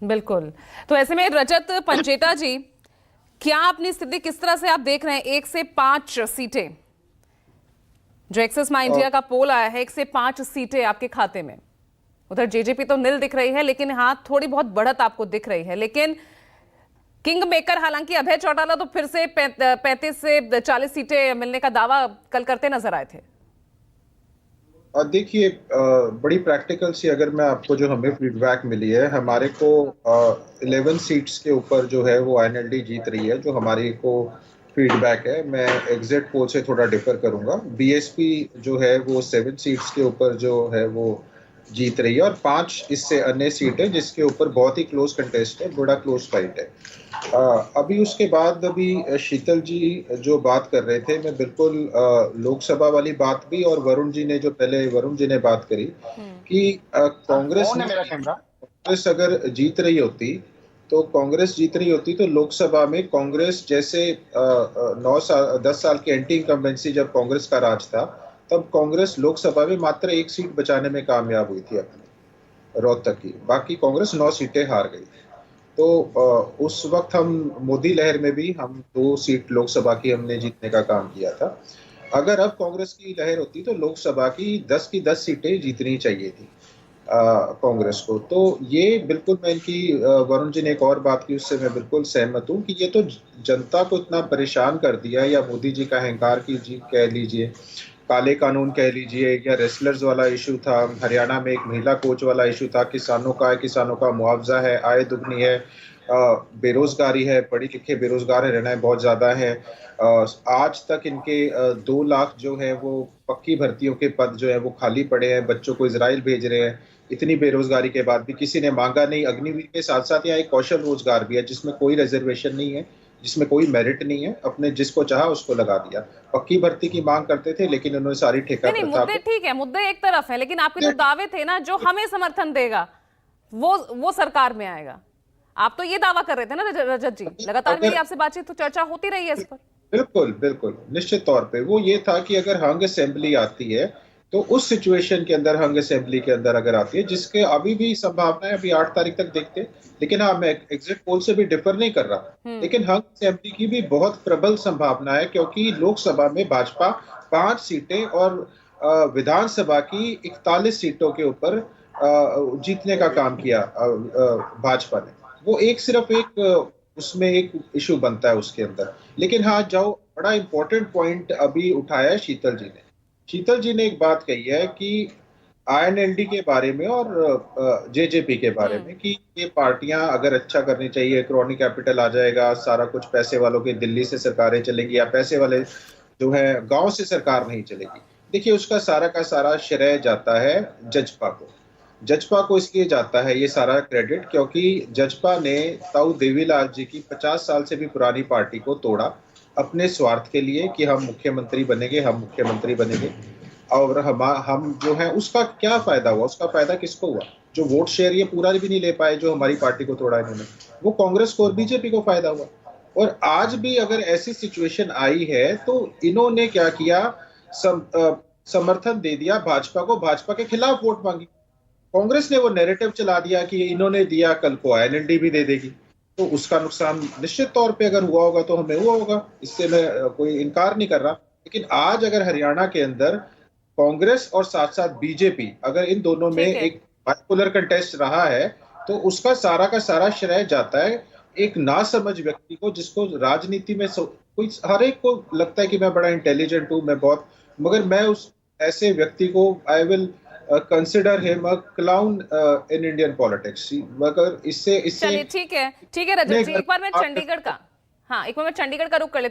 बिल्कुल। तो ऐसे में रजत पंचेटा जी, क्या अपनी स्थिति किस तरह से आप देख रहे हैं? 1 से 5 सीटें जो एक्सिस माई इंडिया का पोल आया है, 1 से 5 सीटें आपके खाते में। उधर जेजेपी तो नील दिख रही है, लेकिन हाँ थोड़ी बहुत बढ़त आपको दिख रही है। लेकिन किंग मेकर हालांकि अभय चौटाला तो फिर से 35 से 40 सीटें मिलने का दावा कल करते नजर आए थे। देखिए, बड़ी प्रैक्टिकल सी अगर मैं आपको जो हमें फीडबैक मिली है, हमारे को 11 सीट्स के ऊपर जो है वो आईएनएलडी जीत रही है, जो हमारी को फीडबैक है। मैं एग्जिट पोल से थोड़ा डिफर करूंगा। बीएसपी जो है वो 7 सीट्स के ऊपर जो है वो जीत रही है, और 5 इससे अन्य सीट है जिसके ऊपर बहुत ही क्लोज कंटेस्ट है, बड़ा क्लोज फाइट है। अभी उसके बाद अभी शीतल जी जो बात कर रहे थे, मैं बिल्कुल लोकसभा वाली बात भी, और वरुण जी ने जो पहले वरुण जी ने बात करी कि कांग्रेस अगर जीत रही होती, तो कांग्रेस जीत रही होती तो लोकसभा में कांग्रेस जैसे 10 साल की एंटी इनकम्बेंसी जब कांग्रेस का राज था, तब कांग्रेस लोकसभा में मात्र 1 सीट बचाने में कामयाब हुई थी अपनी, रोहतक की। बाकी कांग्रेस 9 सीटें हार गई। तो उस वक्त हम मोदी लहर में भी हम 2 सीट लोकसभा की हमने जीतने का काम किया था। अगर अब कांग्रेस की लहर होती तो लोकसभा की 10 सीटें जीतनी चाहिए थी कांग्रेस को। तो ये बिल्कुल, मैं इनकी वरुण जी ने एक और बात की, उससे मैं बिल्कुल सहमत हूँ कि ये तो जनता को इतना परेशान कर दिया, या मोदी जी का अहंकार की जी कह लीजिए, काले कानून कह लीजिए, या रेसलर्स वाला इशू था, हरियाणा में एक महिला कोच वाला इशू था, किसानों का मुआवजा है, आय दुगनी है, बेरोजगारी है, पढ़े लिखे बेरोजगार रहना बहुत ज्यादा है। आज तक इनके 2 लाख जो है वो पक्की भर्तियों के पद जो है वो खाली पड़े हैं, बच्चों को इजराइल भेज रहे हैं। इतनी बेरोजगारी के बाद भी किसी ने मांगा नहीं। अग्निवीर के साथ साथ यहाँ एक कौशल रोजगार भी है जिसमें कोई रिजर्वेशन नहीं है, जिसमें कोई मेरिट नहीं है, अपने जिसको चाहा उसको लगा दिया। पक्की भर्ती की मांग करते थे, लेकिन उन्होंने सारी ठेका नहीं, प्रथा मुद्दे को। ठीक है, मुद्दे एक तरफ है, लेकिन आपके जो दावे थे ना, जो हमें समर्थन देगा वो सरकार में आएगा। आप तो ये दावा कर रहे थे ना रजत जी, लगातार मेरी अगर आपसे बातचीत तो चर्चा होती रही है इस पर। बिल्कुल बिल्कुल निश्चित तौर पे वो ये था कि अगर हंग असेंबली आती है, तो उस सिचुएशन के अंदर, हंग असेंबली के अंदर अगर आती है, जिसके अभी भी संभावना है, अभी 8 तारीख तक देखते हैं। लेकिन हाँ, मैं एग्जिट पोल से भी डिफर नहीं कर रहा, लेकिन हंग असेंबली की भी बहुत प्रबल संभावना है, क्योंकि लोकसभा में भाजपा 5 सीटें और विधानसभा की 41 सीटों के ऊपर जीतने का काम किया भाजपा ने। वो सिर्फ एक उसमें एक इशू बनता है उसके अंदर। लेकिन हाँ, जो बड़ा इंपॉर्टेंट पॉइंट अभी उठाया है शीतल जी ने एक बात कही है कि आईएनएलडी के बारे में और जेजेपी के बारे में, कि ये पार्टियां अगर अच्छा करनी चाहिए, क्रॉनिक कैपिटल आ जाएगा, सारा कुछ पैसे वालों के दिल्ली से सरकारें चलेंगी, या पैसे वाले जो है गांव से सरकार नहीं चलेगी। देखिए, उसका सारा का सारा श्रेय जाता है जजपा को इसलिए जाता है ये सारा क्रेडिट, क्योंकि जजपा ने ताऊ देवीलाल जी की 50 साल से भी पुरानी पार्टी को तोड़ा अपने स्वार्थ के लिए, कि हम मुख्यमंत्री बनेंगे। और हम जो है, उसका क्या फायदा हुआ? उसका फायदा किसको हुआ? जो वोट शेयर ये पूरा भी नहीं ले पाए, जो हमारी पार्टी को तोड़ा इन्होंने, वो कांग्रेस को और बीजेपी को फायदा हुआ। और आज भी अगर ऐसी सिचुएशन आई है, तो इन्होंने क्या किया, समर्थन दे दिया भाजपा को, भाजपा के खिलाफ वोट मांगी। कांग्रेस ने वो नैरेटिव चला दिया कि इन्होंने दिया, कल को आईएनएलडी भी दे देगी। तो उसका नुकसान निश्चित तौर पे अगर हुआ होगा तो हमें हुआ होगा, इससे मैं कोई इनकार नहीं कर रहा। लेकिन आज अगर हरियाणा के अंदर कांग्रेस और साथ साथ बीजेपी, अगर इन दोनों में एक बाइपोलर कंटेस्ट रहा है, तो उसका सारा का सारा श्रेय जाता है एक नासमझ व्यक्ति को, जिसको राजनीति में कोई, हर एक को लगता है कि मैं बड़ा इंटेलिजेंट हूं, मैं बहुत, मगर मैं उस ऐसे व्यक्ति को I will consider him a clown in Indian politics. मगर इससे चलिए, ठीक है रजत जी, एक बार मैं चंडीगढ़ का रुख कर लेती हूँ।